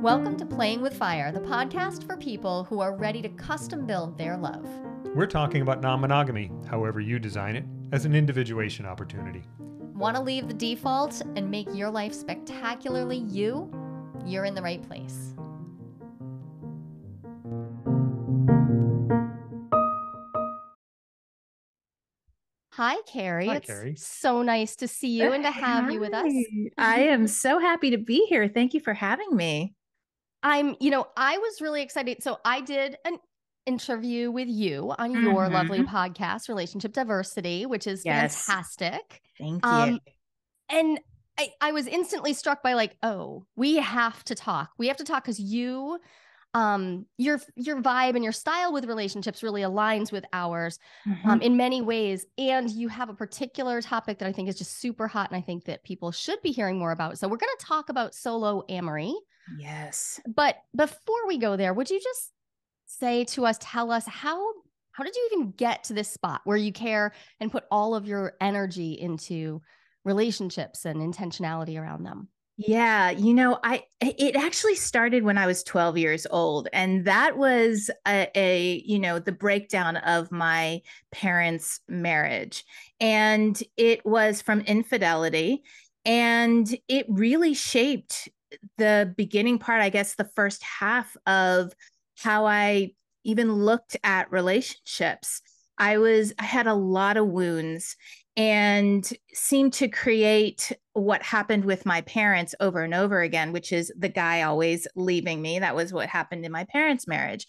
Welcome to Playing with Fire, the podcast for people who are ready to custom build their love. We're talking about non-monogamy, however you design it, as an individuation opportunity. Want to leave the default and make your life spectacularly you? You're in the right place. Hi, Carrie. Hi, It's Carrie. so nice to see you and to have you with us. I am so happy to be here. Thank you for having me. I was really excited. So I did an interview with you on your lovely podcast, Relationship Diversity, which is fantastic. Thank you. And I was instantly struck by we have to talk. We have to talk because your vibe and your style with relationships really aligns with ours in many ways. And you have a particular topic that I think is just super hot. And I think that people should be hearing more about. So we're going to talk about solo amory. Yes. But before we go there, would you just tell us how did you even get to this spot where you care and put all of your energy into relationships and intentionality around them? Yeah, it actually started when I was 12 years old, and that was the breakdown of my parents' marriage, and it was from infidelity, and it really shaped the beginning part, I guess, the first half of how I even looked at relationships. I had a lot of wounds and seemed to create what happened with my parents over and over again, which is the guy always leaving me. That was what happened in my parents' marriage.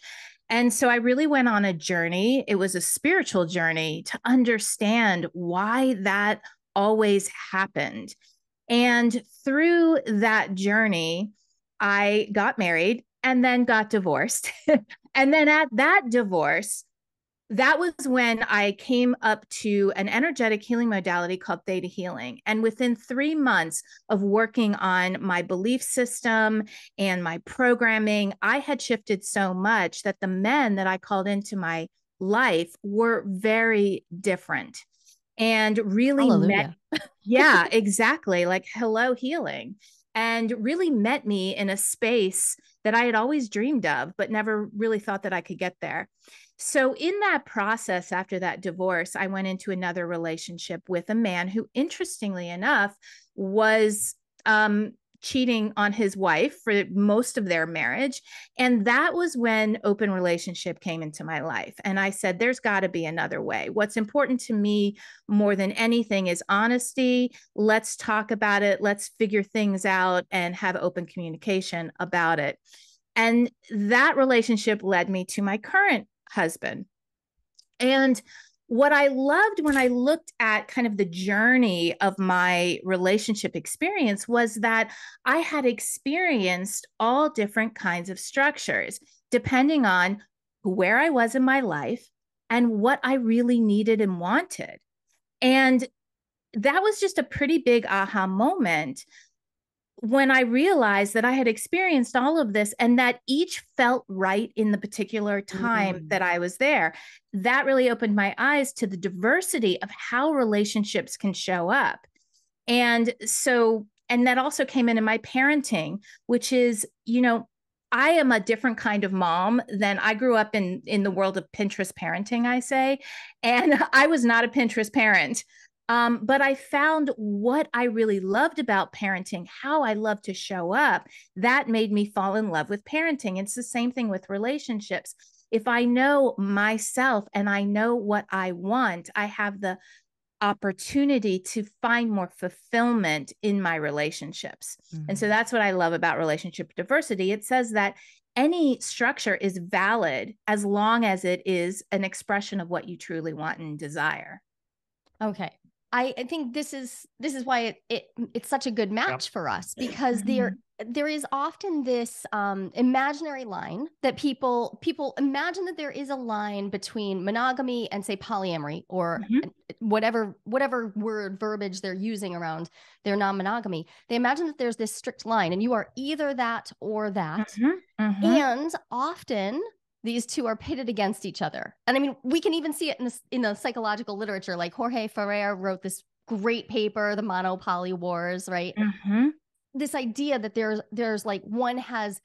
And so I really went on a journey. It was a spiritual journey to understand why that always happened. And through that journey, I got married and then got divorced. And then at that divorce, that was when I came up to an energetic healing modality called Theta Healing. And within 3 months of working on my belief system and my programming, I had shifted so much that the men that I called into my life were very different and really yeah, exactly. Like, hello, healing. And really met me in a space that I had always dreamed of, but never really thought that I could get there. So in that process, after that divorce, I went into another relationship with a man who, interestingly enough, was cheating on his wife for most of their marriage. And that was when open relationship came into my life. And I said, there's got to be another way. What's important to me more than anything is honesty. Let's talk about it. Let's figure things out and have open communication about it. And that relationship led me to my current husband. And what I loved when I looked at kind of the journey of my relationship experience was that I had experienced all different kinds of structures, depending on where I was in my life and what I really needed and wanted. And that was just a pretty big aha moment when I realized that I had experienced all of this and that each felt right in the particular time that I was there. That really opened my eyes to the diversity of how relationships can show up. And that also came in my parenting, which is, I am a different kind of mom than I grew up in the world of Pinterest parenting, I say. And I was not a Pinterest parent. But I found what I really loved about parenting, how I love to show up. That made me fall in love with parenting. It's the same thing with relationships. If I know myself and I know what I want, I have the opportunity to find more fulfillment in my relationships. And so that's what I love about relationship diversity. It says that any structure is valid as long as it is an expression of what you truly want and desire. Okay. I think this is why it's such a good match for us, because there is often this imaginary line that people imagine that there is a line between monogamy and, say, polyamory or whatever word verbiage they're using around their non-monogamy. They imagine that there's this strict line and you are either that or that. And often these two are pitted against each other. And I mean, we can even see it in the psychological literature. Like Jorge Ferrer wrote this great paper, The Monopoly Wars, right? This idea that there's like one has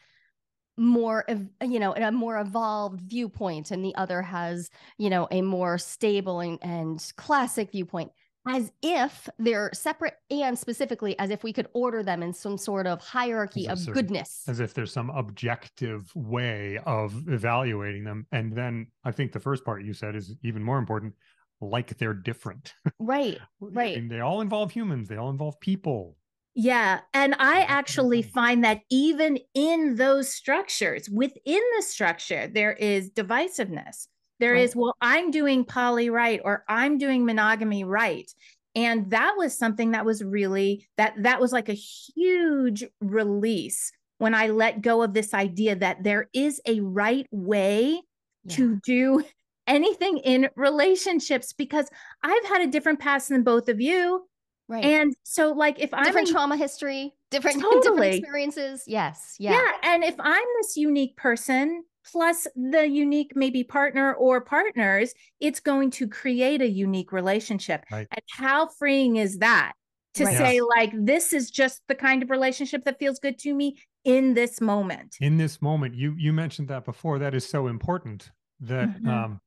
a more evolved viewpoint, and the other has, a more stable and classic viewpoint, as if they're separate, and specifically as if we could order them in some sort of hierarchy of goodness. As if there's some objective way of evaluating them. And then I think the first part you said is even more important, like they're different. Right, right. And they all involve humans. They all involve people. Yeah. And I actually find that even in those structures, within the structure, there is divisiveness. There is, well, I'm doing poly right, or I'm doing monogamy right. And that was something that was really, that was like a huge release when I let go of this idea that there is a right way to do anything in relationships, because I've had a different past than both of you. Right. And so, like, if I'm different trauma history, different experiences. Yes. Yeah. Yeah. And if I'm this unique person plus the unique maybe partner or partners, it's going to create a unique relationship. Right. And how freeing is that to say, like, this is just the kind of relationship that feels good to me in this moment. In this moment, you mentioned that before. That is so important that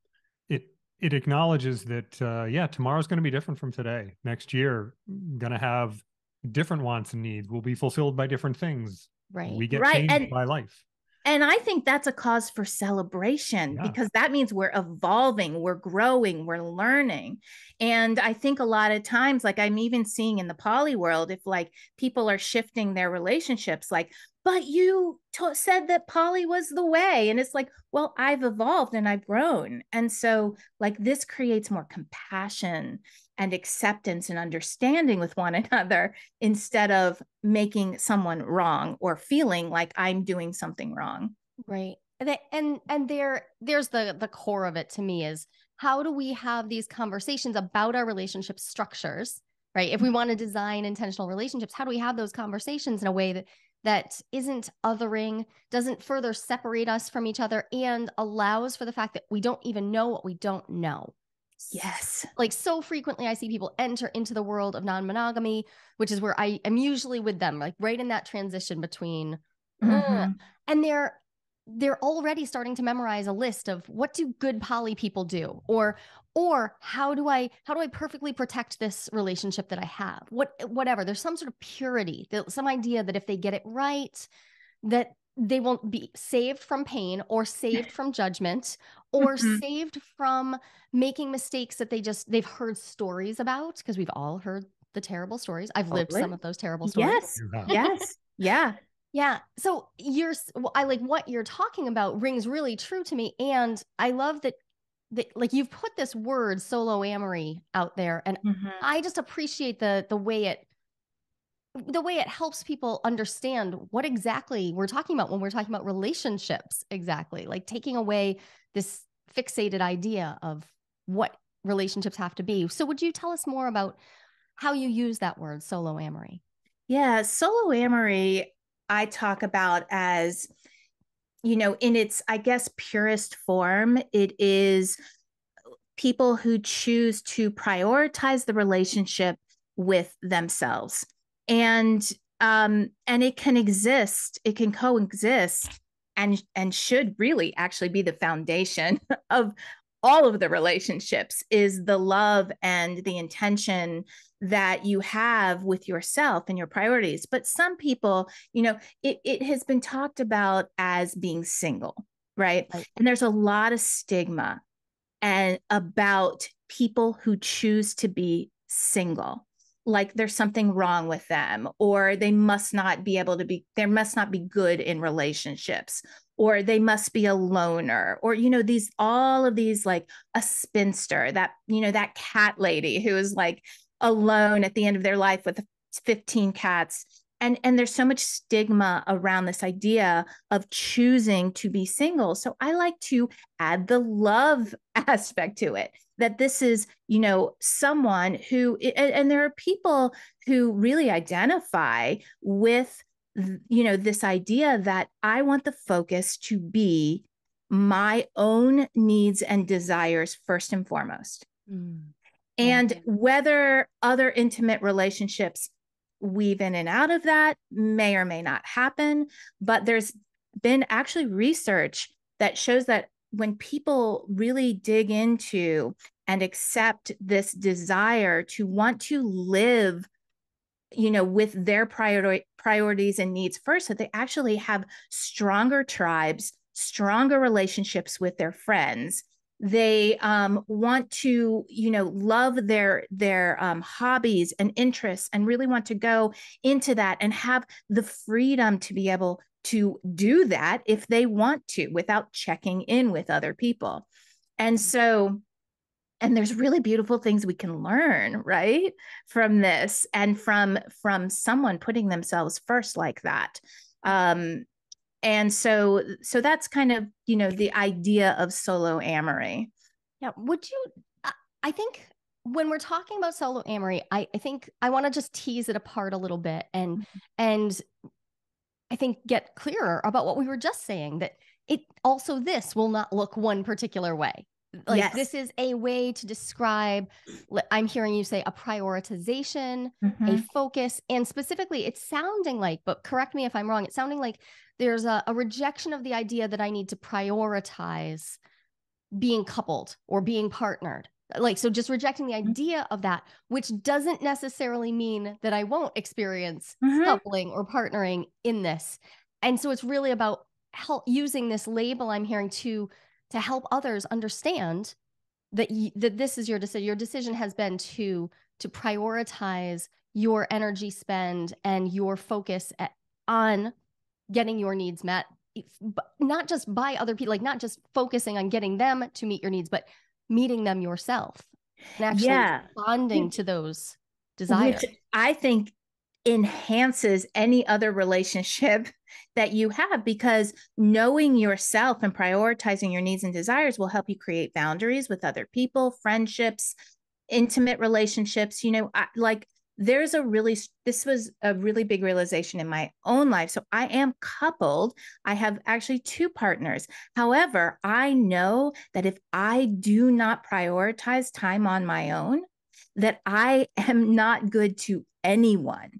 it acknowledges that, tomorrow's going to be different from today. Next year, going to have different wants and needs. Will be fulfilled by different things. Right. We get changed by life. And I think that's a cause for celebration, because that means we're evolving, we're growing, we're learning. And I think a lot of times, like I'm even seeing in the poly world, if like people are shifting their relationships, like, but you said that poly was the way. And it's like, well, I've evolved and I've grown. And so like this creates more compassion and acceptance and understanding with one another, instead of making someone wrong or feeling like I'm doing something wrong. Right. And there's the core of it to me is, how do we have these conversations about our relationship structures, right? If we want to design intentional relationships, how do we have those conversations in a way that isn't othering, doesn't further separate us from each other, and allows for the fact that we don't even know what we don't know? Yes. Like so frequently I see people enter into the world of non-monogamy, which is where I am usually with them, like right in that transition between, and they're already starting to memorize a list of what do good poly people do, or how do I perfectly protect this relationship that I have, whatever. There's some sort of purity, some idea that if they get it right, that they won't be saved from pain, or saved from judgment, or saved from making mistakes that they've heard stories about, because we've all heard the terrible stories. I've lived some of those terrible stories. Yes. Yeah. Yeah. So I like what you're talking about rings really true to me. And I love that like you've put this word solo amory out there. And I just appreciate the way it helps people understand what exactly we're talking about when we're talking about relationships, exactly. Like taking away this fixated idea of what relationships have to be. So would you tell us more about how you use that word solo amory? Yeah. Solo amory, I talk about as, in its, I guess, purest form, it is people who choose to prioritize the relationship with themselves. And it can exist, it can coexist, and should really actually be the foundation of all of the relationships, is the love and the intention that you have with yourself and your priorities. But some people, it has been talked about as being single, right? And there's a lot of stigma and about people who choose to be single, like there's something wrong with them, or they must not be able to be, there must not be good in relationships, or they must be a loner, or, all of these, like a spinster, that, that cat lady who is like alone at the end of their life with 15 cats. And there's so much stigma around this idea of choosing to be single. So I like to add the love aspect to it, that this is, someone who, and there are people who really identify with, this idea that I want the focus to be my own needs and desires first and foremost. And whether other intimate relationships weave in and out of that may or may not happen, but there's been actually research that shows that when people really dig into and accept this desire to want to live, with their priorities and needs first, that they actually have stronger tribes, stronger relationships with their friends. They want to, love their hobbies and interests, and really want to go into that and have the freedom to be able to do that if they want to, without checking in with other people. And so, and there's really beautiful things we can learn, right, from this, and from someone putting themselves first like that. And so that's kind of, the idea of solo amory. Yeah. I think when we're talking about solo amory, I think I want to just tease it apart a little bit and I think get clearer about what we were just saying, that this will not look one particular way. Like, yes, this is a way to describe, I'm hearing you say, a prioritization, a focus, and specifically it's sounding like, but correct me if I'm wrong, it's sounding like there's a rejection of the idea that I need to prioritize being coupled or being partnered. Like, so just rejecting the idea of that, which doesn't necessarily mean that I won't experience coupling or partnering in this. And so it's really about using this label I'm hearing to help others understand that that this is your decision. Your decision has been to prioritize your energy spend and your focus on getting your needs met, not just by other people, like not just focusing on getting them to meet your needs, but meeting them yourself and actually responding to those desires. Which I think enhances any other relationship that you have, because knowing yourself and prioritizing your needs and desires will help you create boundaries with other people, friendships, intimate relationships. This was a really big realization in my own life. So I am coupled. I have actually 2 partners. However, I know that if I do not prioritize time on my own, that I am not good to anyone.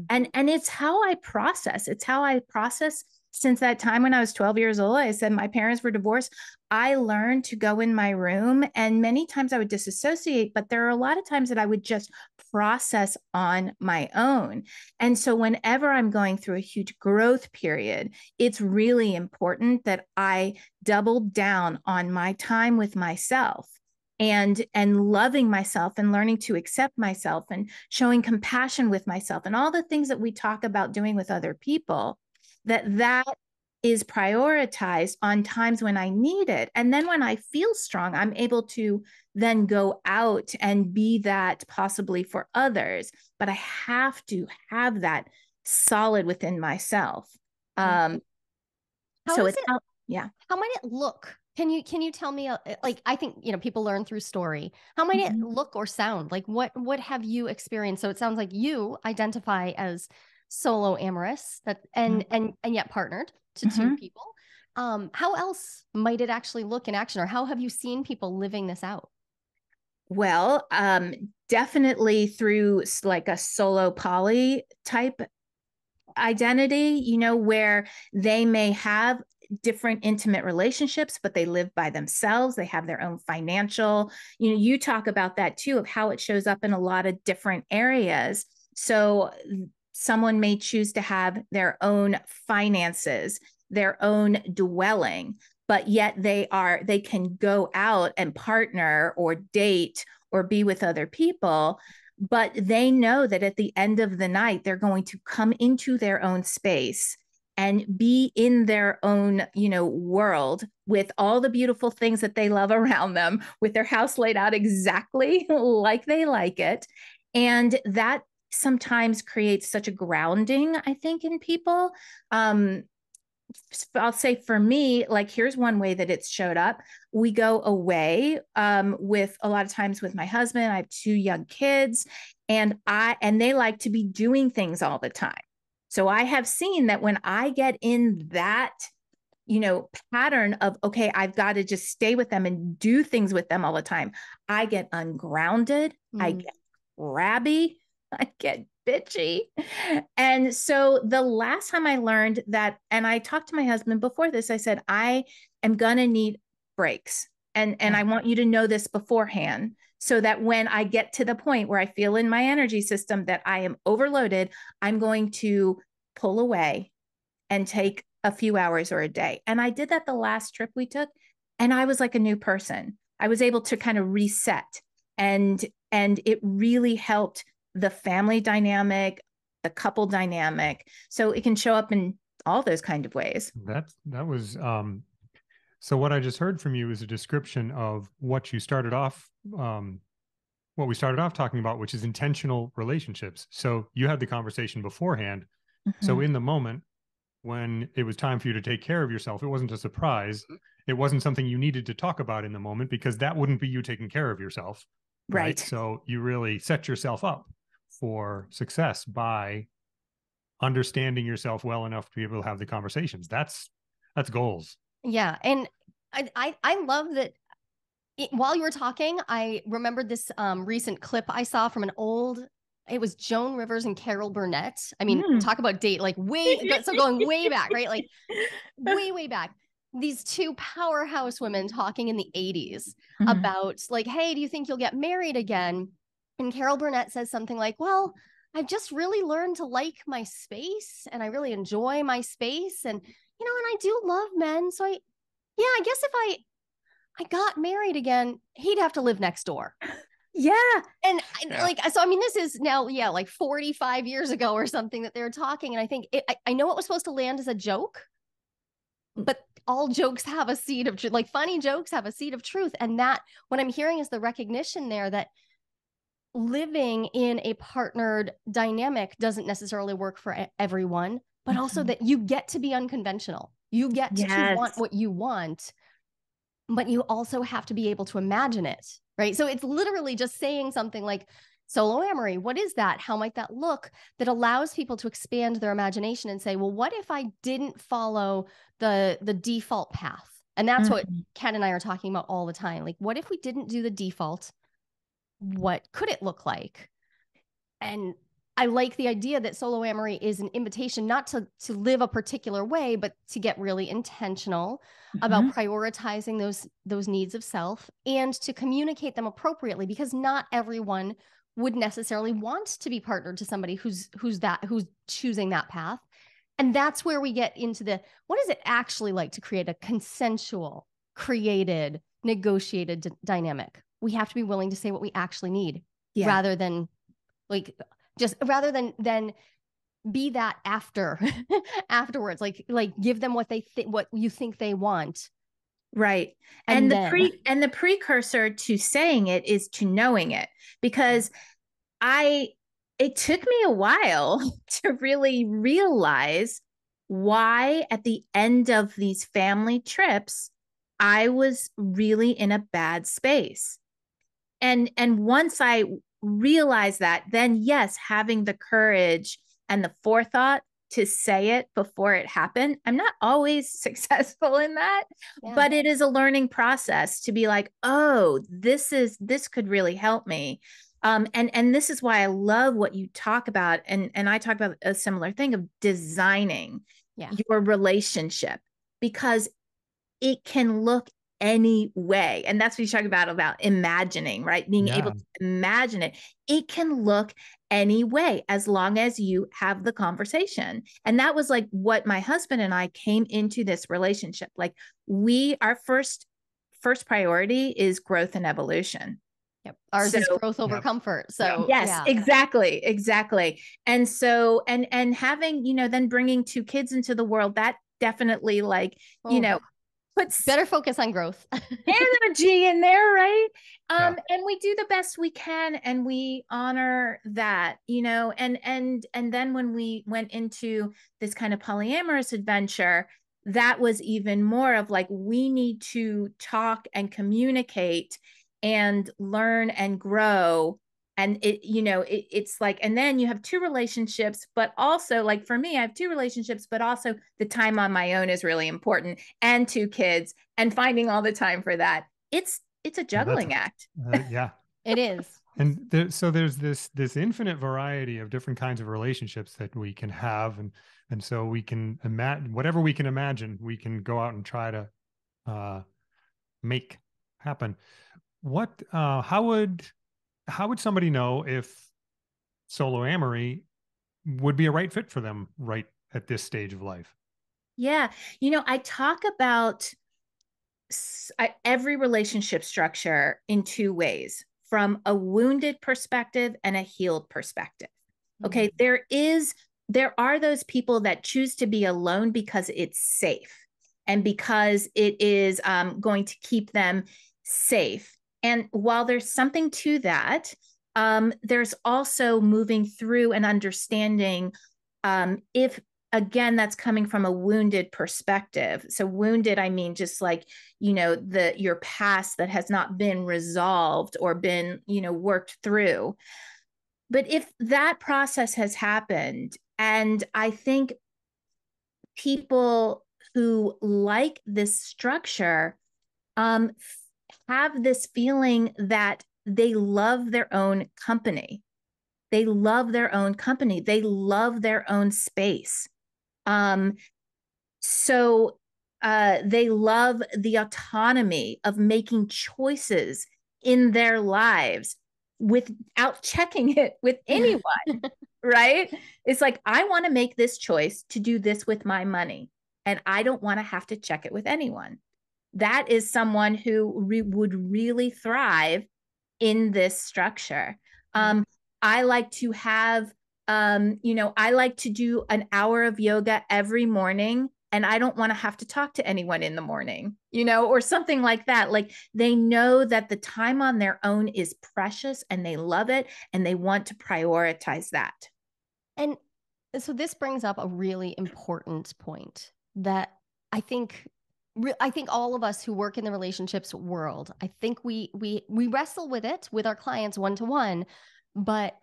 And it's how I process. It's how I process since that time when I was 12 years old. I said my parents were divorced. I learned to go in my room, and many times I would disassociate, but there are a lot of times that I would just process on my own. And so whenever I'm going through a huge growth period, it's really important that I double down on my time with myself and loving myself and learning to accept myself and showing compassion with myself and all the things that we talk about doing with other people, that is prioritized on times when I need it. And then when I feel strong, I'm able to then go out and be that possibly for others. But I have to have that solid within myself. How might it look? Can you tell me, like, I think, people learn through story. How might it look or sound? Like, what have you experienced? So it sounds like you identify as solo amorous, and yet partnered to 2 people. How else might it actually look in action, or how have you seen people living this out? Well, definitely through like a solo poly type identity, where they may have different intimate relationships, but they live by themselves. They have their own financial, you talk about that too, of how it shows up in a lot of different areas. So someone may choose to have their own finances, their own dwelling, but yet they can go out and partner or date or be with other people. But they know that at the end of the night, they're going to come into their own space and be in their own, world with all the beautiful things that they love around them, with their house laid out exactly like they like it. And that sometimes creates such a grounding, I think, in people. I'll say for me, like, here's one way that it's showed up. We go away with a lot of times with my husband. I have 2 young kids, and they like to be doing things all the time. So I have seen that when I get in that, pattern of, okay, I've got to just stay with them and do things with them all the time, I get ungrounded. I get grabby. I get bitchy. And so the last time I learned that, and I talked to my husband before this, I said, I am going to need breaks. And I want you to know this beforehand, so that when I get to the point where I feel in my energy system that I am overloaded, I'm going to pull away and take a few hours or a day. And I did that the last trip we took, and I was like a new person. I was able to kind of reset, and it really helped the family dynamic, the couple dynamic. So it can show up in all those kind of ways. That was so what I just heard from you is a description of what you started off what we started off talking about, which is intentional relationships. So you had the conversation beforehand. So in the moment when it was time for you to take care of yourself, it wasn't a surprise. It wasn't something you needed to talk about in the moment, because that wouldn't be you taking care of yourself. Right. So you really set yourself up for success by understanding yourself well enough to be able to have the conversations. That's goals. Yeah. And I love that. While you were talking, I remembered this recent clip I saw from it was Joan Rivers and Carol Burnett. I mean, talk about date, like going way back, right? Like way back. These two powerhouse women talking in the 80s about like, hey, do you think you'll get married again? And Carol Burnett says something like, well, I've just really learned to like my space, and I really enjoy my space. And, and I do love men. So I guess if I got married again, he'd have to live next door. Yeah. And so, I mean, this is now, like 45 years ago or something that they were talking. And I think I know it was supposed to land as a joke, but all jokes have a seed of truth. Like funny jokes have a seed of truth. And that what I'm hearing is the recognition there that living in a partnered dynamic doesn't necessarily work for everyone, but also that you get to be unconventional. You get to want what you want, but you also have to be able to imagine it, right? So it's literally just saying something like solo amory. What is that? How might that look? That allows people to expand their imagination and say, well, what if I didn't follow the default path? And that's what Ken and I are talking about all the time. Like, what if we didn't do the default? What could it look like? And I like the idea that solo amory is an invitation not to live a particular way, but to get really intentional about prioritizing those needs of self and to communicate them appropriately, because not everyone would necessarily want to be partnered to somebody who's choosing that path. And that's where we get into what is it actually like to create a consensual, created, negotiated dynamic? We have to be willing to say what we actually need rather than be that afterwards, like give them what what you think they want. Right. And the precursor to saying it is to knowing it, because it took me a while to really realize why at the end of these family trips, I was really in a bad space. And once I realized that, then yes, having the courage and the forethought to say it before it happened. I'm not always successful in that, but it is a learning process to be like, oh, this could really help me. And this is why I love what you talk about. And I talk about a similar thing of designing your relationship, because it can look any way. And that's what you talk about imagining, right? Being able to imagine it. It can look any way as long as you have the conversation. And that was like what my husband and I came into this relationship. Like our first priority is growth and evolution. Yep. Ours is growth over comfort. So yes, exactly. And so, and having, then bringing 2 kids into the world, that definitely puts better focus on growth energy in there, right? And we do the best we can, and we honor that, and then when we went into this kind of polyamorous adventure, that was even more of like, we need to talk and communicate and learn and grow. And it's like, and then you have 2 relationships, but also like for me, I have 2 relationships, but also the time on my own is really important, and 2 kids, and finding all the time for that. It's a juggling act. Yeah, it is. And so there's this infinite variety of different kinds of relationships that we can have, and so we can imagine whatever we can imagine, we can go out and try to make happen. What how would somebody know if solo amory would be a right fit for them right at this stage of life? Yeah. I talk about every relationship structure in two ways, from a wounded perspective and a healed perspective. Okay. There are those people that choose to be alone because it's safe and because it is going to keep them safe. And while there's something to that, there's also moving through and understanding if, again, that's coming from a wounded perspective. So wounded, I mean, just like, your past that has not been resolved or been, worked through. But if that process has happened, and I think people who like this structure have this feeling that they love their own company. They love their own company. They love their own space. So they love the autonomy of making choices in their lives without checking it with anyone, right? It's like, I want to make this choice to do this with my money, and I don't want to have to check it with anyone. That is someone who would really thrive in this structure. I like to have, I like to do an hour of yoga every morning, and I don't want to have to talk to anyone in the morning, or something like that. Like, they know that the time on their own is precious and they love it and they want to prioritize that. And so this brings up a really important point that I think all of us who work in the relationships world, I think we wrestle with it with our clients one-to-one, but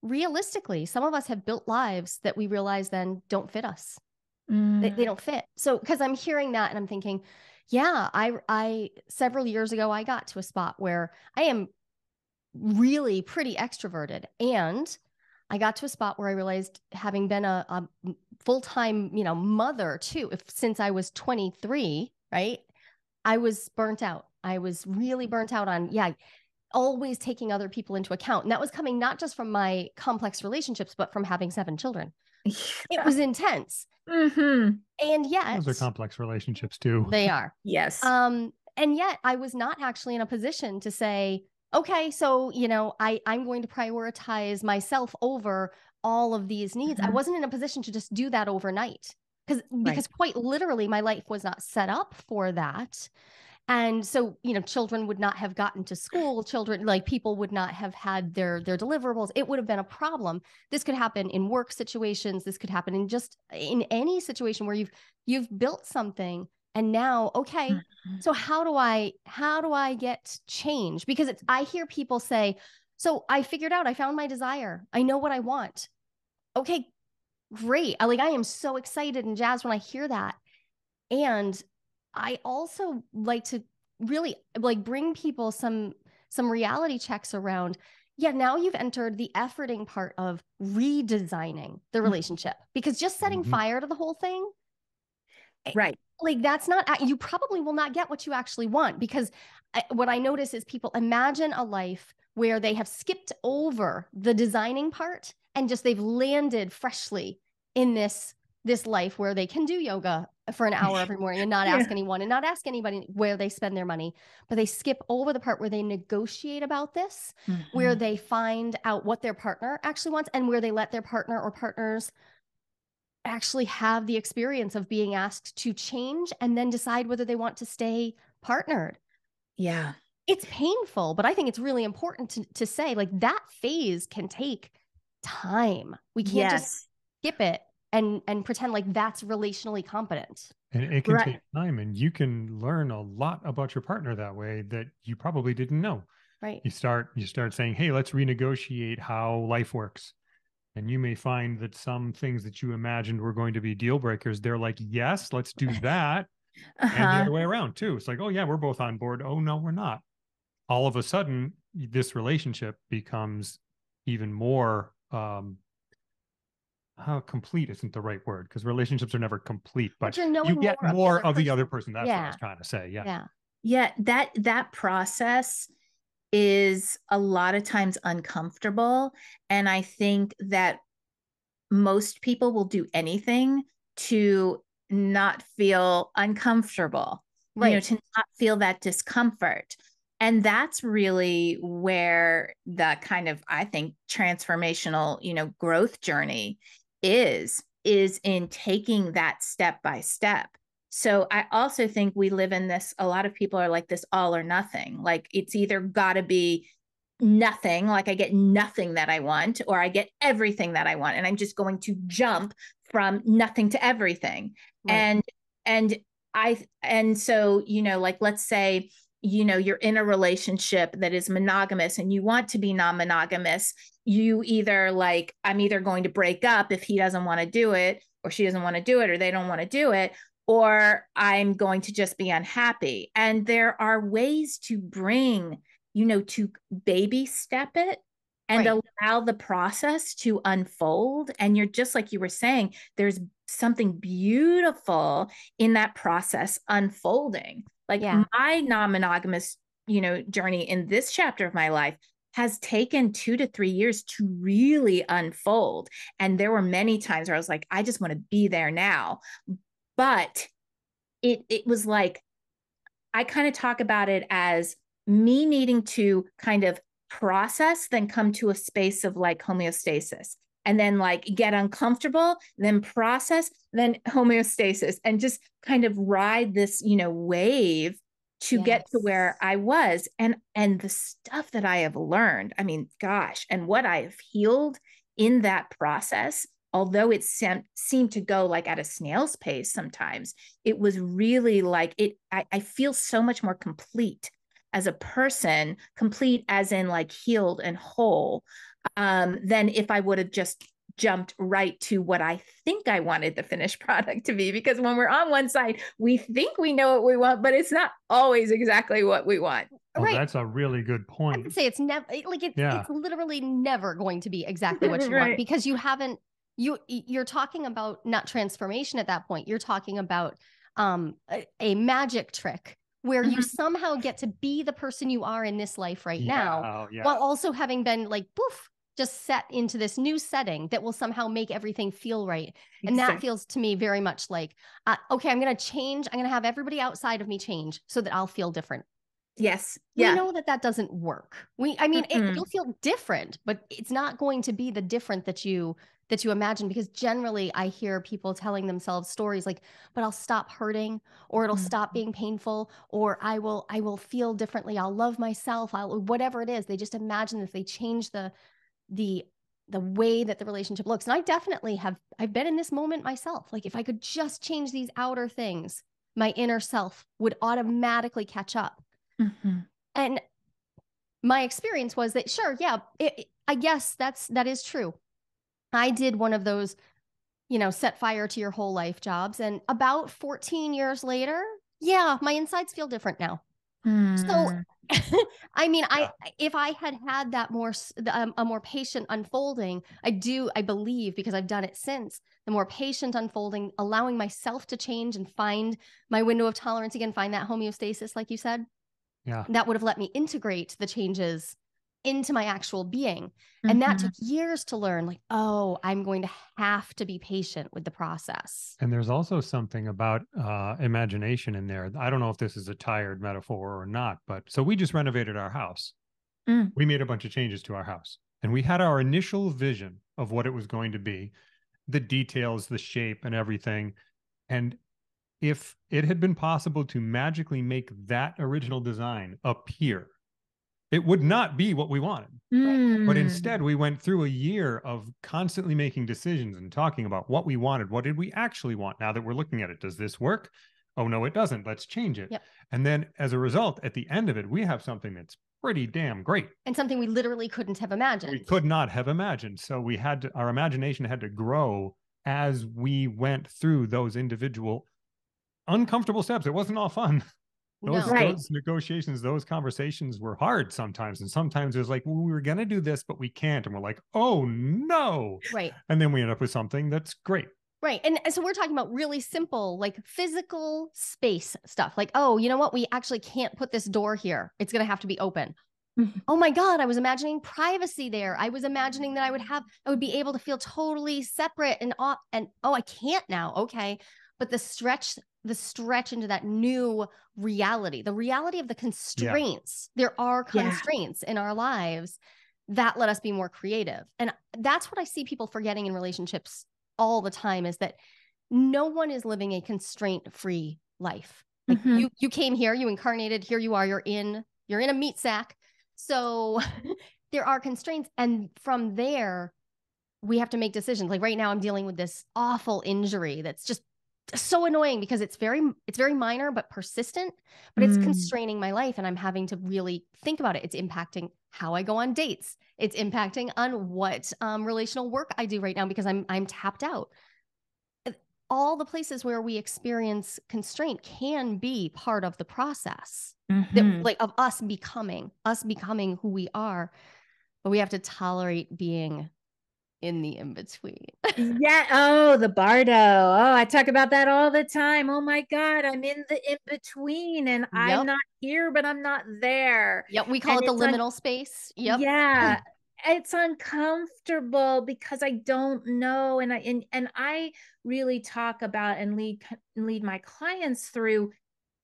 realistically, some of us have built lives that we realize then don't fit us. They don't fit. So, because I'm hearing that and I'm thinking, yeah, I several years ago, I got to a spot where I am really pretty extroverted, and I got to a spot where I realized, having been a full-time, mother too, since I was 23, right? I was burnt out. I was really burnt out on, always taking other people into account. And that was coming not just from my complex relationships, but from having 7 children. It was intense. Mm-hmm. And yet, those are complex relationships too. They are. Yes. And yet I was not actually in a position to say, okay, so, I'm going to prioritize myself over all of these needs. I wasn't in a position to just do that overnight because quite literally my life was not set up for that. And so, children would not have gotten to school. Children, like, people would not have had their deliverables. It would have been a problem. This could happen in work situations. This could happen in any situation where you've built something, and now, okay, so how do I get change? Because I hear people say, so I figured out, I found my desire. I know what I want. Okay, great. I am so excited and jazzed when I hear that. And I also like to really bring people some reality checks around. Yeah, now you've entered the efforting part of redesigning the relationship, because just setting fire to the whole thing, right? That's not, you probably will not get what you actually want, because what I notice is people imagine a life where they have skipped over the designing part and just they've landed freshly in this life where they can do yoga for an hour every morning and not ask anyone and not ask anybody where they spend their money. But they skip over the part where they negotiate about this, where they find out what their partner actually wants, and where they let their partner or partners actually have the experience of being asked to change and then decide whether they want to stay partnered. Yeah. It's painful, but I think it's really important to say, that phase can take time. We can't just skip it and pretend like that's relationally competent. And it can take time, and you can learn a lot about your partner that way that you probably didn't know. Right. You start saying, hey, let's renegotiate how life works. And you may find that some things that you imagined were going to be deal breakers, they're like, yes, let's do that. And the other way around too. It's like, oh yeah, we're both on board. Oh no, we're not. All of a sudden, this relationship becomes even more complete isn't the right word, because relationships are never complete, but you get more of the other person. That's what I was trying to say. Yeah. That process is a lot of times uncomfortable. And I think that most people will do anything to not feel uncomfortable, to not feel that discomfort. And that's really where the kind of, I think, transformational, growth journey is in taking that step by step. So I also think we live in this, a lot of people are like this all or nothing. Like it's either got to be nothing, like I get nothing that I want, or I get everything that I want. And I'm just going to jump from nothing to everything. Right. And so, like, let's say, you're in a relationship that is monogamous and you want to be non-monogamous. You either like, I'm either going to break up if he doesn't want to do it, or she doesn't want to do it, or they don't want to do it, or I'm going to just be unhappy. And there are ways to bring, to baby step it and allow the process to unfold. And you're just like you were saying, there's something beautiful in that process unfolding. Like my non-monogamous, journey in this chapter of my life has taken 2 to 3 years to really unfold. And there were many times where I was like, I just want to be there now. But it was like, I kind of talk about it as me needing to kind of process, then come to a space of like homeostasis, and then like get uncomfortable, then process, then homeostasis, and just kind of ride this, wave to get to where I was. And the stuff that I have learned, I mean, gosh, and what I have healed in that process, although it seemed to go like at a snail's pace sometimes, it was really like I feel so much more complete as a person, complete as in like healed and whole, than if I would have just jumped right to what I think I wanted the finished product to be. Because when we're on one side, we think we know what we want, but it's not always exactly what we want. Oh, that's a really good point. I would say it's never like it's literally never going to be exactly what you want, because you're talking about not transformation at that point. You're talking about a magic trick where you somehow get to be the person you are in this life now, while also having been like, poof, just set into this new setting that will somehow make everything feel right. And that feels to me very much like, okay, I'm going to change. I'm going to have everybody outside of me change so that I'll feel different. Yes. We know that doesn't work. You'll feel different, but it's not going to be the different that you imagine, because generally I hear people telling themselves stories like, but I'll stop hurting, or it'll stop being painful, or I will feel differently. I'll love myself. Whatever it is, they just imagine if they change the way that the relationship looks. And I definitely I've been in this moment myself. Like if I could just change these outer things, my inner self would automatically catch up. And my experience was that, sure, I guess that is true. I did one of those, set fire to your whole life jobs. And about 14 years later, my insides feel different now. So, I mean, if I had that a more patient unfolding, I believe, because I've done it since, the more patient unfolding, allowing myself to change and find my window of tolerance again, find that homeostasis, like you said. That would have let me integrate the changes into my actual being. And that took years to learn, like, oh, I'm going to have to be patient with the process. And there's also something about imagination in there. I don't know if this is a tired metaphor or not, but so we just renovated our house. We made a bunch of changes to our house, and we had our initial vision of what it was going to be, the details, the shape, and everything. And if it had been possible to magically make that original design appear, it would not be what we wanted. But instead, we went through a year of constantly making decisions and talking about what we wanted. What did we actually want? Now that we're looking at it, does this work? Oh, no, it doesn't. Let's change it. And then as a result, at the end of it, we have something that's pretty damn great. And something we literally couldn't have imagined. We could not have imagined. So our imagination had to grow as we went through those individual uncomfortable steps. It wasn't all fun. Those, No. Right. those negotiations, those conversations were hard sometimes. And sometimes it was like, well, we were going to do this, but we can't. And we're like, oh no. Right. And then we end up with something that's great. Right. And so we're talking about really simple, like physical space stuff. Like, oh, you know what? We actually can't put this door here. It's going to have to be open. Mhm. Oh my God, I was imagining privacy there. I was imagining that I would be able to feel totally separate and oh, I can't now. Okay. But the stretch into that new reality, the reality of the constraints. There are Yeah. constraints in our lives that let us be more creative. And that's what I see people forgetting in relationships all the time, is that no one is living a constraint-free life. Like Mhm. you came here, you incarnated, here you are, you're in a meat sack. So there are constraints. And from there, we have to make decisions. Like right now, I'm dealing with this awful injury that's just so annoying because it's very minor but persistent, but it's constraining my life, and I'm having to really think about it. It's impacting how I go on dates. It's impacting on what relational work I do right now because I'm tapped out. All the places where we experience constraint can be part of the process that, like, of us becoming who we are, but we have to tolerate being in the in-between. Yeah. Oh, the bardo. Oh, I talk about that all the time. Oh my God, I'm in the in-between and I'm Yep. not here, but I'm not there. Yep. We call And it the it's liminal space. Yep. yeah. It's uncomfortable because I don't know. And I really talk about and lead my clients through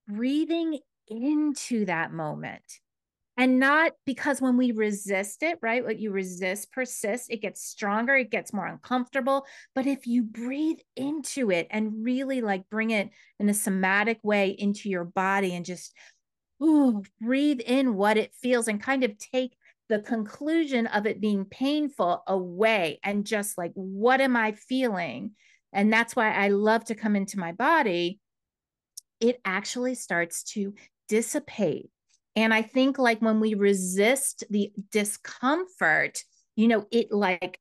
breathing into that moment. And not because when we resist it, right? What you resist persists, it gets stronger, it gets more uncomfortable. But if you breathe into it and really like bring it in a somatic way into your body and just breathe in what it feels and kind of take the conclusion of it being painful away and just like, what am I feeling? And that's why I love to come into my body. It actually starts to dissipate. And I think like when we resist the discomfort, it like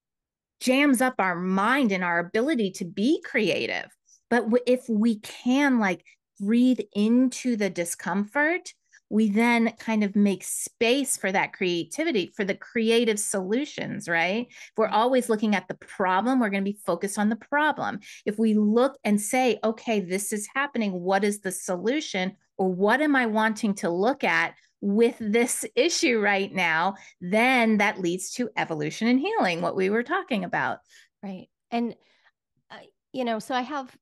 jams up our mind and our ability to be creative. But if we can like breathe into the discomfort, we then kind of make space for that creativity, for the creative solutions, right? If we're always looking at the problem, we're going to be focused on the problem. If we look and say, okay, this is happening, what is the solution? Or what am I wanting to look at with this issue right now? Then that leads to evolution and healing, what we were talking about. Right. And, so I have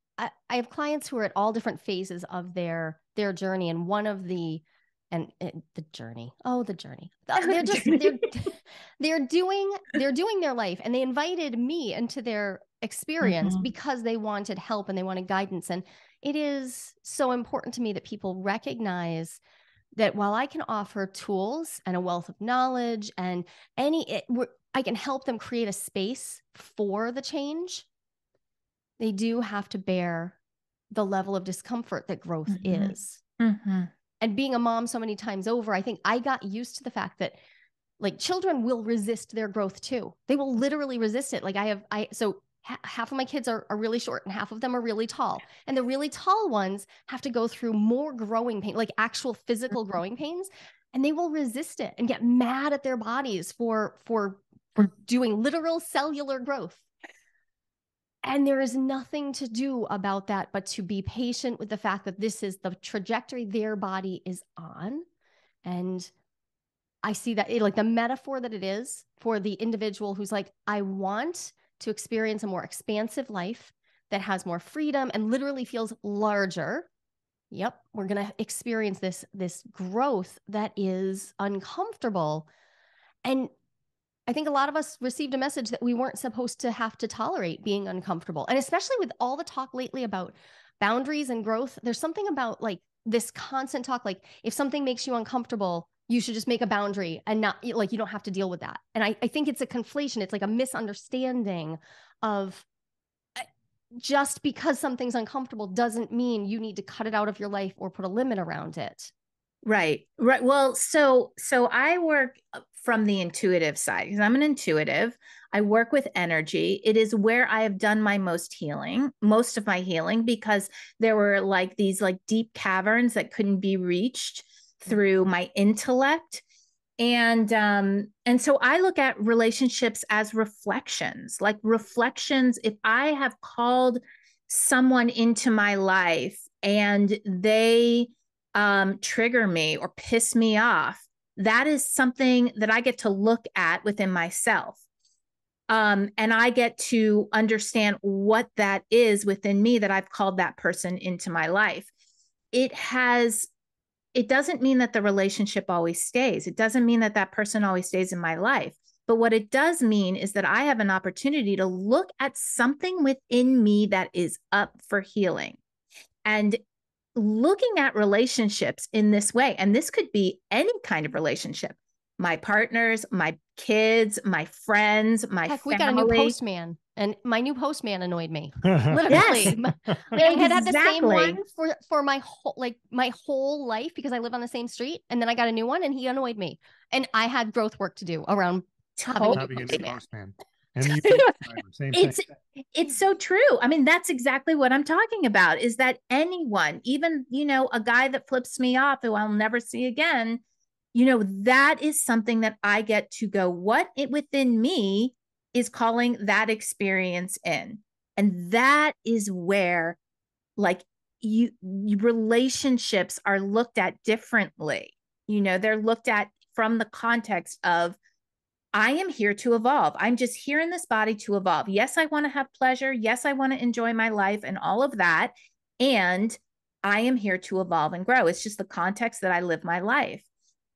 clients who are at all different phases of their journey. And one of the journey. They're doing their life, and they invited me into their experience because they wanted help and they wanted guidance. And it is so important to me that people recognize that while I can offer tools and a wealth of knowledge and I can help them create a space for the change, they do have to bear the level of discomfort that growth is. And being a mom so many times over, I think I got used to the fact that like children will resist their growth too. They will literally resist it. Like half of my kids are really short and half of them are really tall. And the really tall ones have to go through more growing pain, like actual physical growing pains. And they will resist it and get mad at their bodies for doing literal cellular growth. And there is nothing to do about that but to be patient with the fact that this is the trajectory their body is on. And I see that like the metaphor that it is for the individual who's like, I want to experience a more expansive life that has more freedom and literally feels larger. Yep, we're going to experience this growth that is uncomfortable. And I think a lot of us received a message that we weren't supposed to have to tolerate being uncomfortable. And especially with all the talk lately about boundaries and growth, there's something about like this constant talk, like if something makes you uncomfortable, you should just make a boundary and not like, you don't have to deal with that. And I think it's a conflation. It's like a misunderstanding of just because something's uncomfortable doesn't mean you need to cut it out of your life or put a limit around it. Right. Right. Well, so I work from the intuitive side because I'm an intuitive. I work with energy. It is where I have done my most of my healing, because there were like these like deep caverns that couldn't be reached through my intellect. And so I look at relationships as reflections, like reflections. If I have called someone into my life and they trigger me or piss me off, that is something that I get to look at within myself. And I get to understand what that is within me that I've called that person into my life. It has, it doesn't mean that the relationship always stays. It doesn't mean that that person always stays in my life. But what it does mean is that I have an opportunity to look at something within me that is up for healing. And looking at relationships in this way, and this could be any kind of relationship, my partners, my kids, my friends, my Heck, family. we got a new postman, and my new postman annoyed me. Literally, Yes. I had the same one for my whole life because I live on the same street, and then I got a new one, and he annoyed me, and I had growth work to do around having a new postman. And it's so true. I mean, that's exactly what I'm talking about, is that anyone, even, a guy that flips me off who I'll never see again, that is something that I get to go, what it within me is calling that experience in. And that is where like relationships are looked at differently. They're looked at from the context of, I am here to evolve. I'm just here in this body to evolve. Yes, I want to have pleasure. Yes, I want to enjoy my life and all of that. And I am here to evolve and grow. It's just the context that I live my life.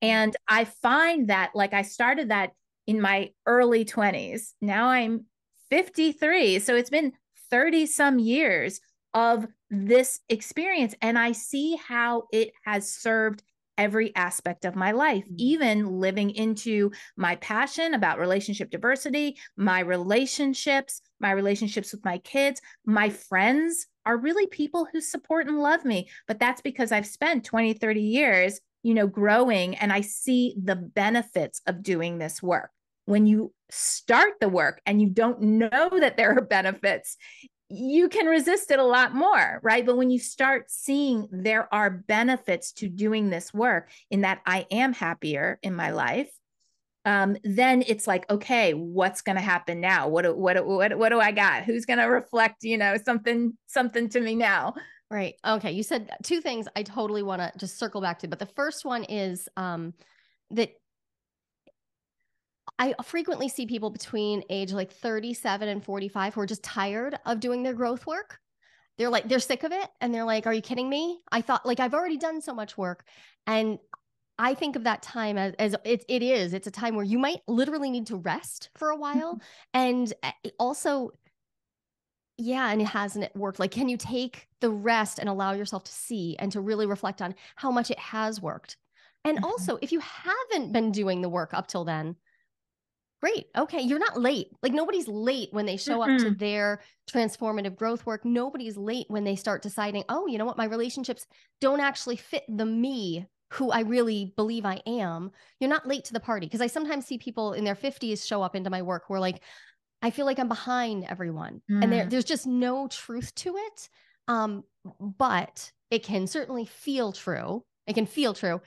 And I find that, like, I started that in my early 20s. Now I'm 53. So it's been 30 some years of this experience. And I see how it has served every aspect of my life, even living into my passion about relationship diversity, my relationships with my kids. My friends are really people who support and love me, but that's because I've spent 20, 30 years, growing, and I see the benefits of doing this work. When you start the work and you don't know that there are benefits, you can resist it a lot more, right? But when you start seeing there are benefits to doing this work, in that I am happier in my life, then it's like, okay, what's going to happen now? What do I got? Who's going to reflect, something to me now? Right. Okay. You said two things I totally want to just circle back to, but the first one is that I frequently see people between age like 37 and 45 who are just tired of doing their growth work. They're sick of it. And they're like, are you kidding me? I thought, like, I've already done so much work. And I think of that time as it's a time where you might literally need to rest for a while. And also, yeah, and it hasn't worked. Like, can you take the rest and allow yourself to see and to really reflect on how much it has worked? And also, if you haven't been doing the work up till then, great. Okay. You're not late. Like, nobody's late when they show up to their transformative growth work. Nobody's late when they start deciding, oh, you know what? My relationships don't actually fit the me who I really believe I am. You're not late to the party. Because I sometimes see people in their 50s show up into my work who are like, I feel like I'm behind everyone. And there's just no truth to it. But it can certainly feel true. It can feel true.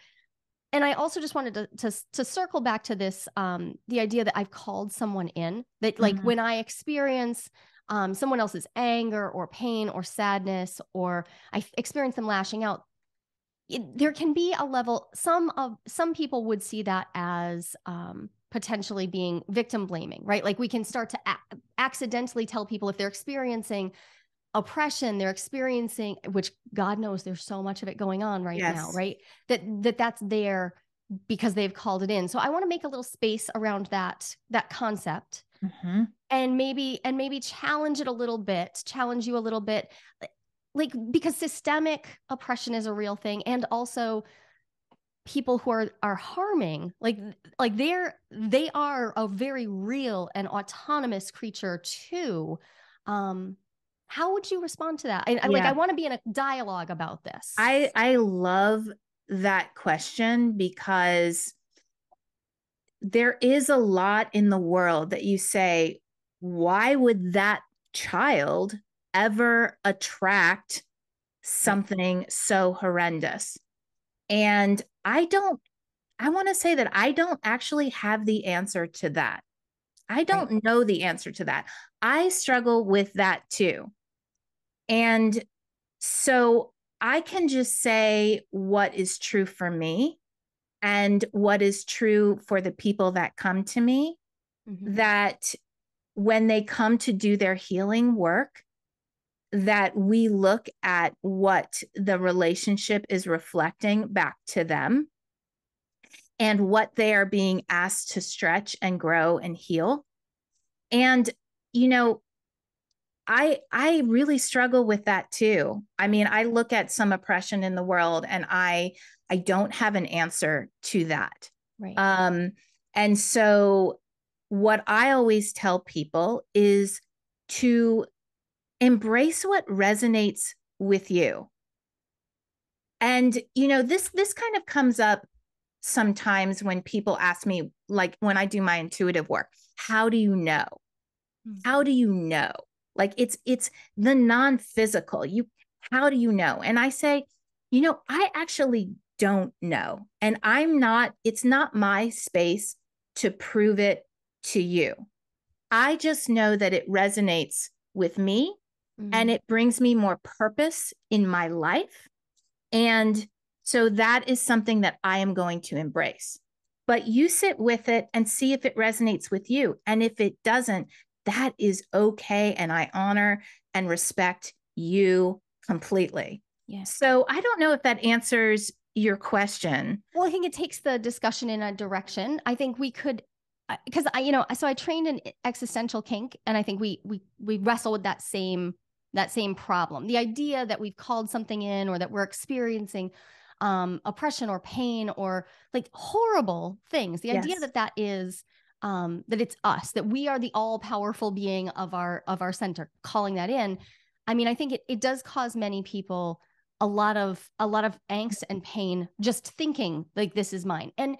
And I also just wanted to circle back to this, the idea that I've called someone in, that like when I experience someone else's anger or pain or sadness, or I experience them lashing out, there can be a level, some people would see that as potentially being victim blaming, right? Like, we can start to accidentally tell people, if they're experiencing oppression, they're experiencing, which God knows there's so much of it going on right now, right? That's there because they've called it in. So I want to make a little space around that concept, and maybe challenge you a little bit, like, because systemic oppression is a real thing. And also people who are harming, like they are a very real and autonomous creature too. How would you respond to that? I want to be in a dialogue about this. I love that question, because there is a lot in the world that you say, why would that child ever attract something so horrendous? And I want to say that I don't actually have the answer to that. I don't know the answer to that. I struggle with that too. And so I can just say what is true for me and what is true for the people that come to me, that when they come to do their healing work, that we look at what the relationship is reflecting back to them and what they are being asked to stretch and grow and heal. And, you know, I really struggle with that too. I mean, I look at some oppression in the world and I don't have an answer to that. Right. And so what I always tell people is to embrace what resonates with you. And, you know, this kind of comes up sometimes when people ask me, like when I do my intuitive work, how do you know? How do you know? Like it's the non-physical. How do you know? And I say, you know, I actually don't know. And it's not my space to prove it to you. I just know that it resonates with me and it brings me more purpose in my life. And so that is something that I am going to embrace. But you sit with it and see if it resonates with you. And if it doesn't, that is okay. And I honor and respect you completely. Yeah. So I don't know if that answers your question. Well, I think it takes the discussion in a direction. I think we could, because so I trained in existential kink, and I think we wrestle with that same problem. The idea that we've called something in, or that we're experiencing oppression or pain or like horrible things. The idea that is that it's us, that we are the all-powerful being of our center, calling that in. I mean, I think it does cause many people a lot of angst and pain just thinking like this is mine. And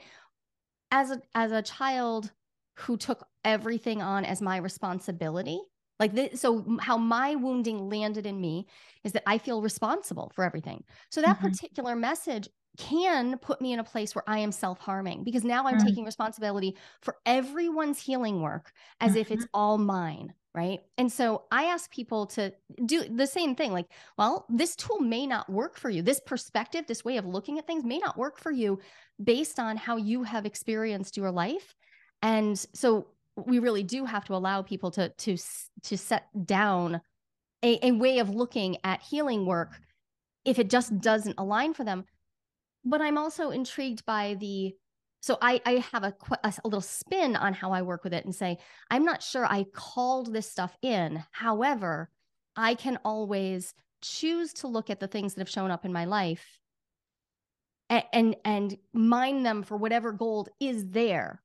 as a child who took everything on as my responsibility, like this, so how my wounding landed in me is that I feel responsible for everything. So that particular message can put me in a place where I am self-harming, because now I'm taking responsibility for everyone's healing work as if it's all mine, right? And so I ask people to do the same thing. Like, well, this tool may not work for you. This perspective, this way of looking at things may not work for you based on how you have experienced your life. And so we really do have to allow people to set down a way of looking at healing work if it just doesn't align for them. But I'm also intrigued by so I have a little spin on how I work with it and say, I'm not sure I called this stuff in. However, I can always choose to look at the things that have shown up in my life and mine them for whatever gold is there,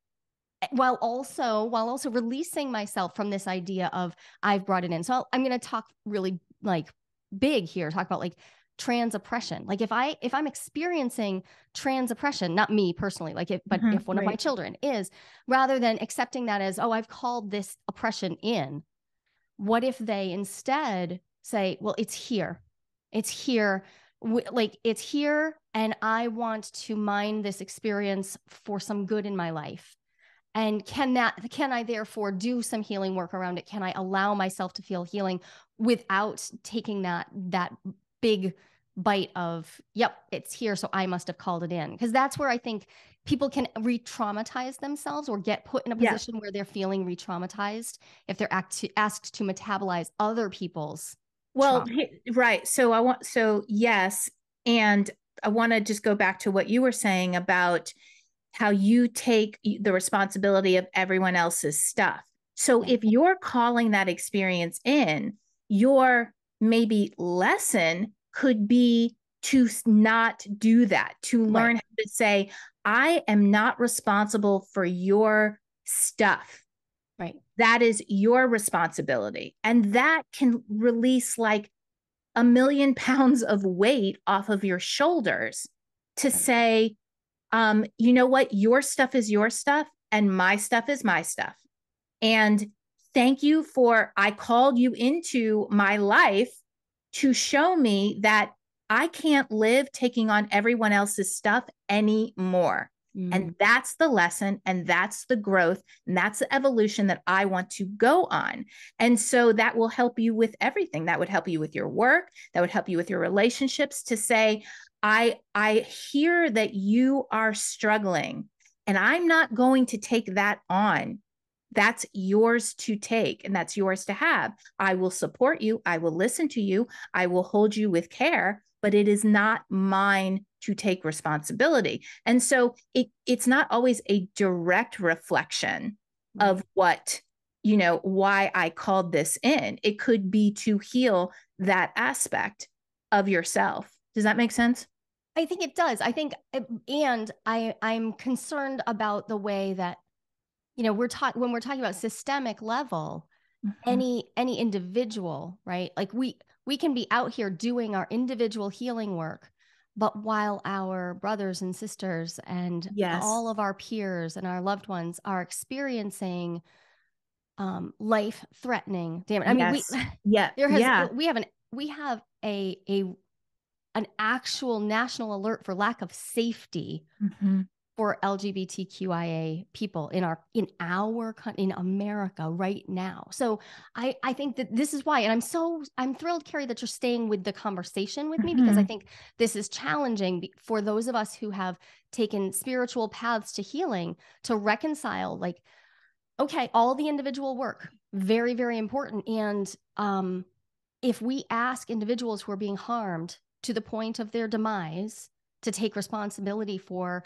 while also releasing myself from this idea of I've brought it in. So I'm going to talk really like big here, talk about like trans oppression. Like if I'm experiencing trans oppression, not me personally, like if one of my children is, rather than accepting that as, oh, I've called this oppression in, what if they instead say, well, it's here, like it's here, and I want to mine this experience for some good in my life. And can I therefore do some healing work around it? Can I allow myself to feel healing without taking that big bite of, yep, it's here, so I must have called it in? Because that's where I think people can re-traumatize themselves or get put in a position where they're feeling re-traumatized if they're asked to metabolize other people's trauma. Right. So yes. And I want to just go back to what you were saying about how you take the responsibility of everyone else's stuff. So if you're calling that experience in, your maybe lesson could be to not do that, to learn how to say, I am not responsible for your stuff. Right. That is your responsibility. And that can release like 1,000,000 pounds of weight off of your shoulders to say, you know what, your stuff is your stuff and my stuff is my stuff. And thank you for, I called you into my life to show me that I can't live taking on everyone else's stuff anymore. And that's the lesson, and that's the growth, and that's the evolution that I want to go on. And so that will help you with everything. That would help you with your work. That would help you with your relationships, to say, I hear that you are struggling, and I'm not going to take that on. That's yours to take, and that's yours to have. I will support you. I will listen to you. I will hold you with care, but it is not mine to take responsibility. And so it's not always a direct reflection of what, you know, why I called this in. It could be to heal that aspect of yourself. Does that make sense? I think it does. I think, and I'm concerned about the way that, you know, when we're talking about systemic level, any individual, right? Like we can be out here doing our individual healing work, but while our brothers and sisters and all of our peers and our loved ones are experiencing life-threatening damage. I mean, we have an actual national alert for lack of safety for LGBTQIA people in America right now. So I think that this is why, and I'm thrilled, Carrie, that you're staying with the conversation with me, because I think this is challenging for those of us who have taken spiritual paths to healing, to reconcile, like, okay, all the individual work, very, very important. And if we ask individuals who are being harmed to the point of their demise to take responsibility for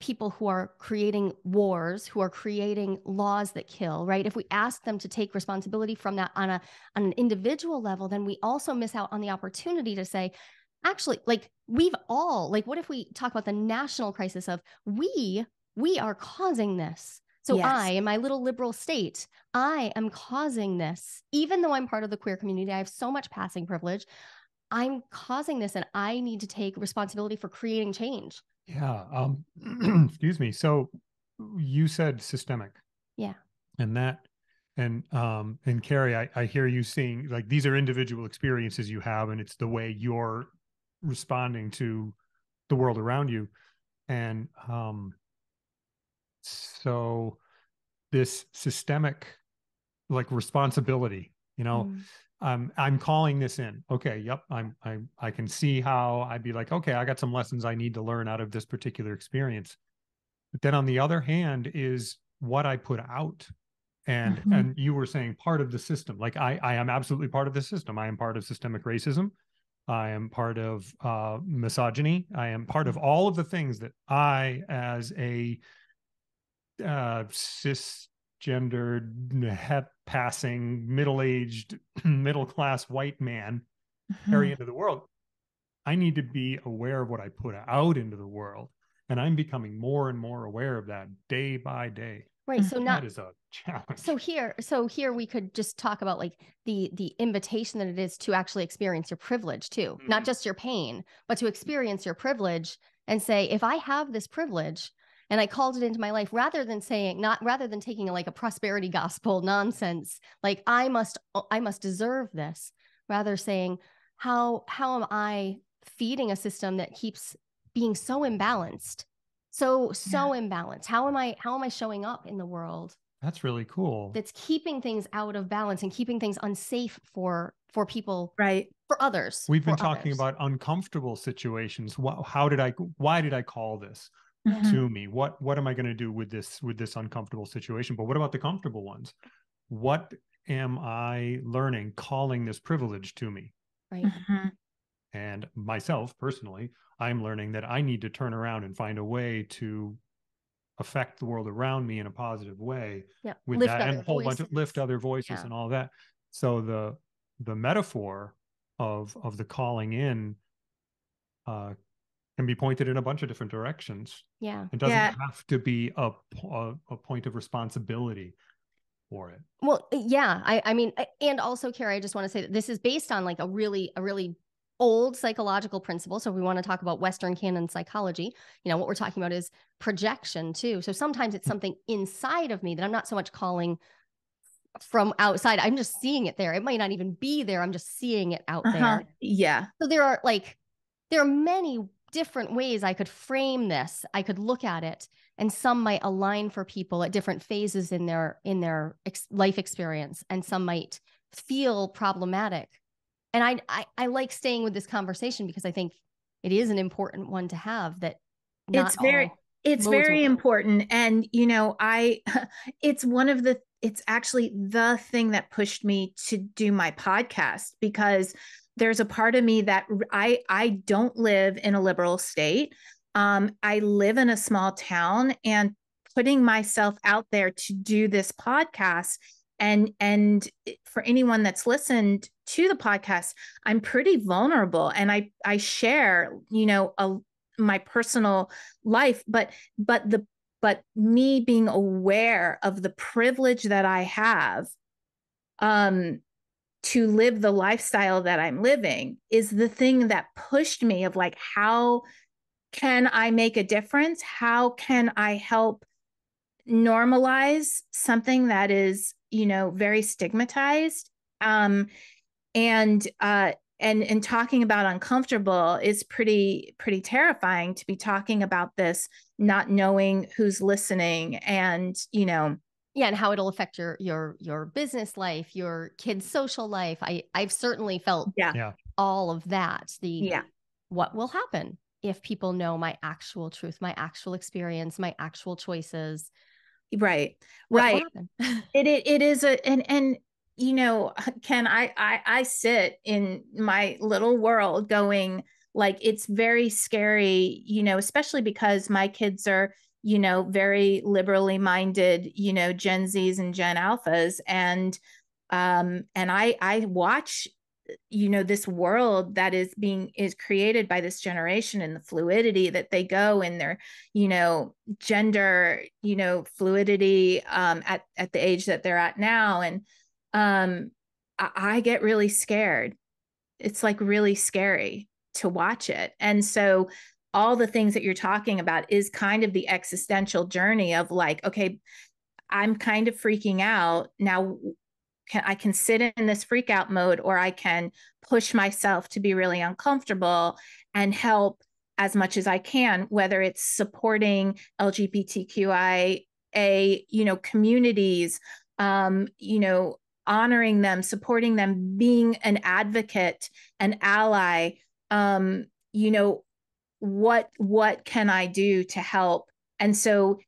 people who are creating wars, who are creating laws that kill, right? If we ask them to take responsibility from that on an individual level, then we also miss out on the opportunity to say, actually, like, we've all, like, what if we talk about the national crisis of we are causing this. So I, in my little liberal state, I am causing this. Even though I'm part of the queer community, I have so much passing privilege. I'm causing this, and I need to take responsibility for creating change. Yeah. Excuse me. So you said systemic. Yeah. And Carrie, I hear you saying, like, these are individual experiences you have, and it's the way you're responding to the world around you. And so this systemic, like, responsibility, you know, I'm calling this in. Okay. Yep. I can see how I'd be like, okay, I got some lessons I need to learn out of this particular experience. But then on the other hand is what I put out. And you were saying part of the system. Like, I am absolutely part of the system. I am part of systemic racism. I am part of misogyny. I am part of all of the things that I, as a cisgendered, het-passing, middle-aged, middle-class white man carry into the world. I need to be aware of what I put out into the world. And I'm becoming more and more aware of that day by day. Right. So that is a challenge. So here we could just talk about, like, the invitation that it is to actually experience your privilege too, not just your pain, but to experience your privilege and say, if I have this privilege and I called it into my life, rather than taking like a prosperity gospel nonsense, like I must deserve this, rather saying, how am I feeding a system that keeps being so imbalanced? So imbalanced. How am I showing up in the world? That's really cool. That's keeping things out of balance and keeping things unsafe for people, right? For others. We've been talking about uncomfortable situations. Why did I call this to me? What am I going to do with this uncomfortable situation? But what about the comfortable ones? What am I learning, calling this privilege to me? Right. And myself personally, I'm learning that I need to turn around and find a way to affect the world around me in a positive way. Yeah. With lift that and a whole bunch of lift other voices and all that. So the metaphor of the calling in can be pointed in a bunch of different directions. Yeah. It doesn't have to be a point of responsibility for it. Well, yeah. I mean, and also, Carrie, I just want to say that this is based on, like, a really old psychological principles. So if we want to talk about Western canon psychology, what we're talking about is projection too. So sometimes it's something inside of me that I'm not so much calling from outside. I'm just seeing it there. It might not even be there. I'm just seeing it out there. Yeah. So there are many different ways I could frame this. I could look at it, and some might align for people at different phases in their life experience, and some might feel problematic. And I like staying with this conversation because I think it is an important one to have. That it's very important. And it's actually the thing that pushed me to do my podcast, because there's a part of me that I don't live in a liberal state. I live in a small town, and putting myself out there to do this podcast, and for anyone that's listened to the podcast, I'm pretty vulnerable, and I share, my personal life, but me being aware of the privilege that I have, to live the lifestyle that I'm living, is the thing that pushed me of like, how can I make a difference? How can I help normalize something that is, very stigmatized? And talking about uncomfortable is pretty terrifying, to be talking about this, not knowing who's listening, and, yeah, and how it'll affect your business life, your kids' social life. I've certainly felt all of that. What will happen if people know my actual truth, my actual experience, my actual choices? Right. It is Ken, I sit in my little world going, like, it's very scary, especially because my kids are, very liberally minded, Gen Zs and Gen Alphas. And I watch, this world that is created by this generation, and the fluidity that they go in their, gender, fluidity, at the age that they're at now. And I get really scared. It's like really scary to watch it. And so all the things that you're talking about is kind of the existential journey of like, okay, I'm kind of freaking out now. I can sit in this freak out mode, or I can push myself to be really uncomfortable and help as much as I can, whether it's supporting LGBTQIA, communities, honoring them, supporting them, being an advocate, an ally. What can I do to help? And so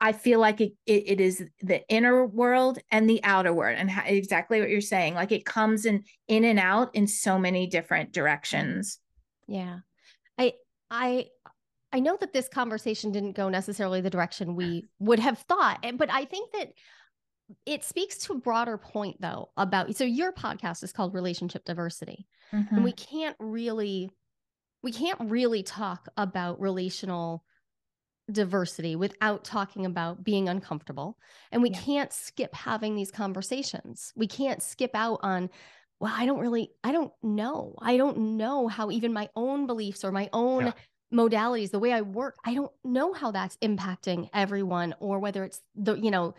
I feel like it is the inner world and the outer world, and exactly what you're saying. Like, it comes in and out in so many different directions. Yeah. I know that this conversation didn't go necessarily the direction we would have thought, but I think that it speaks to a broader point though about, so your podcast is called Relationship Diversity. Mm-hmm. And we can't really talk about relational diversity without talking about being uncomfortable. And we can't skip having these conversations. We can't skip out on, well, I don't know how even my own beliefs or my own modalities, the way I work, I don't know how that's impacting everyone, or whether it's the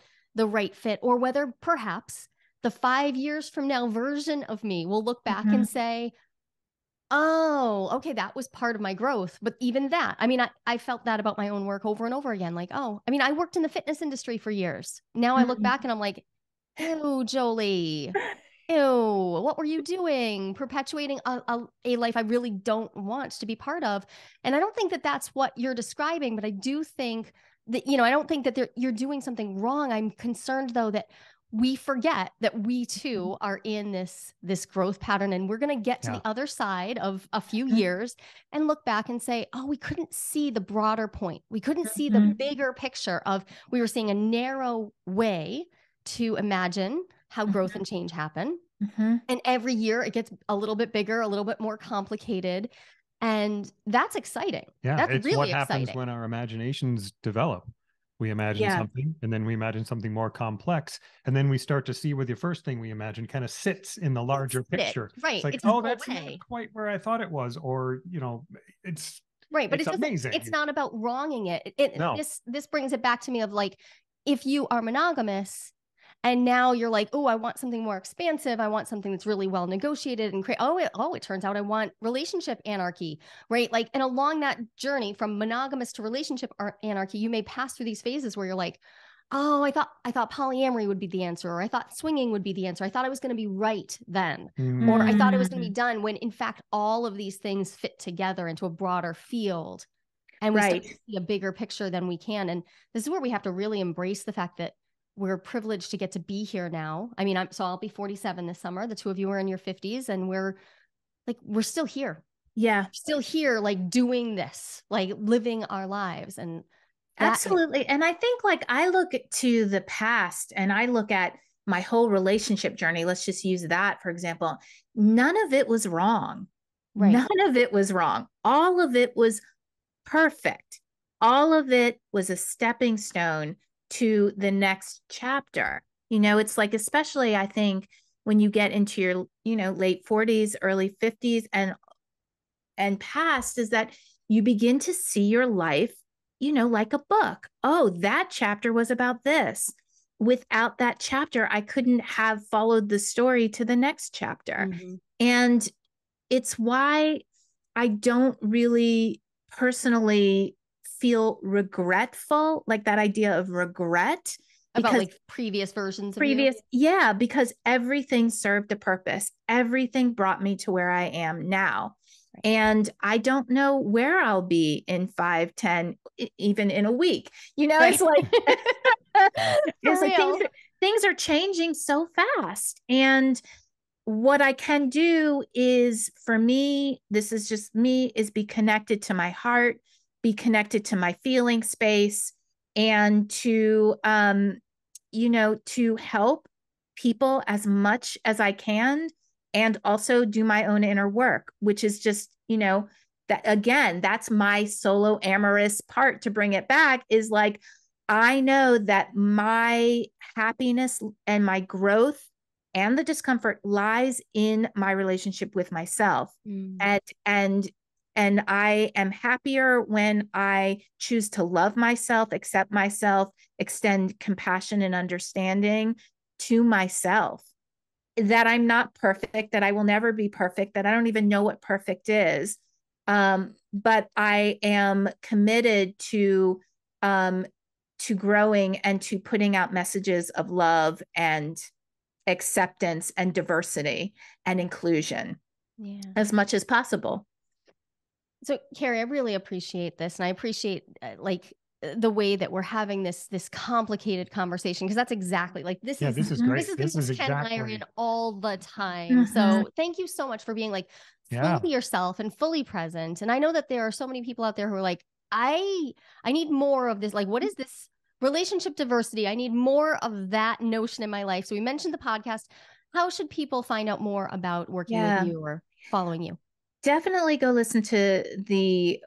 right fit, or whether perhaps the 5 years from now version of me will look back and say, oh, okay, that was part of my growth. But even that, I mean, I felt that about my own work over and over again. Like, oh, I mean, I worked in the fitness industry for years. Now I look back and I'm like, ew, Jolie, ew, what were you doing? Perpetuating a life I really don't want to be part of. And I don't think that that's what you're describing, but I do think that, I don't think that you're doing something wrong. I'm concerned though that we forget that we too are in this growth pattern, and we're going to get to the other side of a few years and look back and say, oh, we couldn't see the broader point. We couldn't see the bigger picture of, we were seeing a narrow way to imagine how growth and change happen. And every year it gets a little bit bigger, a little bit more complicated. And that's exciting. Yeah, that's it's really what happens exciting. when our imaginations develop. We imagine something, and then we imagine something more complex. And then we start to see where the first thing we imagine kind of sits in the larger picture. Right. It's like, oh, that's not quite where I thought it was. Or, it's right. But it's amazing. It's not about wronging it. No. This brings it back to me of like, if you are monogamous and now you're like, oh, I want something more expansive. I want something that's really well negotiated and create. It turns out I want relationship anarchy, right? Like, and along that journey from monogamous to relationship anarchy, you may pass through these phases where you're like, oh, I thought polyamory would be the answer, or I thought swinging would be the answer. I thought I was going to be right then, or I thought it was going to be done, when in fact all of these things fit together into a broader field, and we start to see a bigger picture than we can. And this is where we have to really embrace the fact that we're privileged to get to be here now. I mean, I'll be 47 this summer. The two of you are in your 50s, and we're still here. Yeah. We're still here, like doing this, like living our lives. And absolutely. And I think like I look to the past and I look at my whole relationship journey. Let's just use that, for example. None of it was wrong. Right. None of it was wrong. All of it was perfect. All of it was a stepping stone to the next chapter. It's like, especially I think when you get into your, late 40s, early 50s and past, is that you begin to see your life, like a book. Oh, that chapter was about this. Without that chapter, I couldn't have followed the story to the next chapter. Mm-hmm. And it's why I don't really personally feel regretful, like that idea of regret about like previous versions of yeah, because everything served a purpose. Everything brought me to where I am now. Right. And I don't know where I'll be in 5, 10, even in a week. Right. It's like things are changing so fast. And what I can do is, for me, this is just me, is be connected to my heart, be connected to my feeling space, and to, to help people as much as I can, and also do my own inner work, which is just, that again, that's my solo amorous part, to bring it back, is like, I know that my happiness and my growth and the discomfort lies in my relationship with myself. And I am happier when I choose to love myself, accept myself, extend compassion and understanding to myself. That I'm not perfect, that I will never be perfect, that I don't even know what perfect is. But I am committed to growing and to putting out messages of love and acceptance and diversity and inclusion as much as possible. So, Carrie, I really appreciate this, and I appreciate the way that we're having this complicated conversation, because that's exactly like this is great. This is Ken and I are in all the time. So thank you so much for being like fully yourself and fully present. And I know that there are so many people out there who are like, I need more of this. Like, what is this relationship diversity? I need more of that notion in my life. So we mentioned the podcast. How should people find out more about working with you or following you? Definitely go listen to the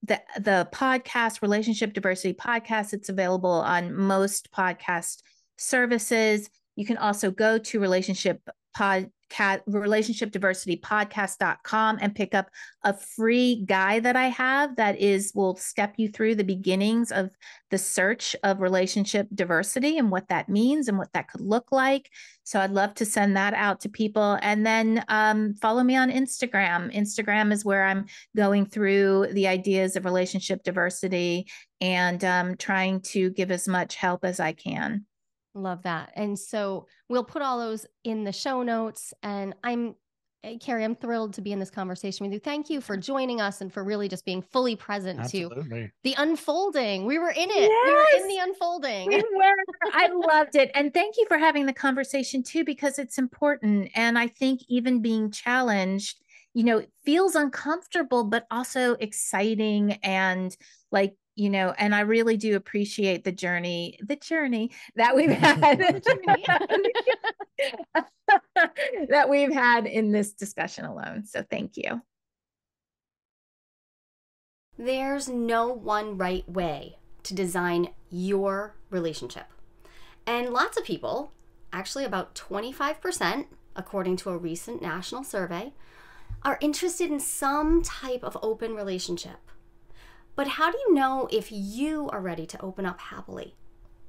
podcast, Relationship Diversity Podcast. It's available on most podcast services. You can also go to relationshipdiversitypodcast.com and pick up a free guide that I have that will step you through the beginnings of the search of relationship diversity and what that means and what that could look like. So I'd love to send that out to people. And then follow me on Instagram. Instagram is where I'm going through the ideas of relationship diversity and trying to give as much help as I can. Love that. And so we'll put all those in the show notes. And Carrie, I'm thrilled to be in this conversation with you. Thank you for joining us and for really just being fully present to the unfolding. We were in it. Yes, we were in the unfolding. We were. I loved it. And thank you for having the conversation too, because it's important. And I think even being challenged, it feels uncomfortable, but also exciting and and I really do appreciate the journey that we've had that we've had in this discussion alone. So thank you. There's no one right way, to design your relationship. And lots of people, actually about 25%, according to a recent national survey, are interested in some type of open relationship. But how do you know if you are ready to open up happily?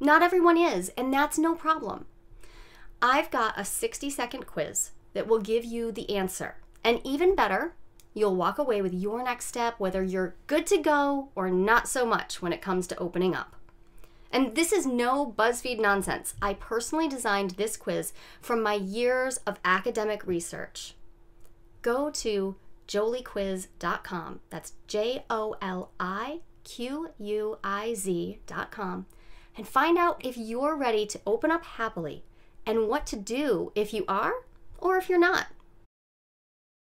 Not everyone is, and that's no problem. I've got a 60-second quiz that will give you the answer. And even better, you'll walk away with your next step, whether you're good to go or not so much when it comes to opening up. And this is no BuzzFeed nonsense. I personally designed this quiz from my years of academic research. Go to joliquiz.com. That's JOLIQUIZ.com and find out if you're ready to open up happily and what to do if you are or if you're not.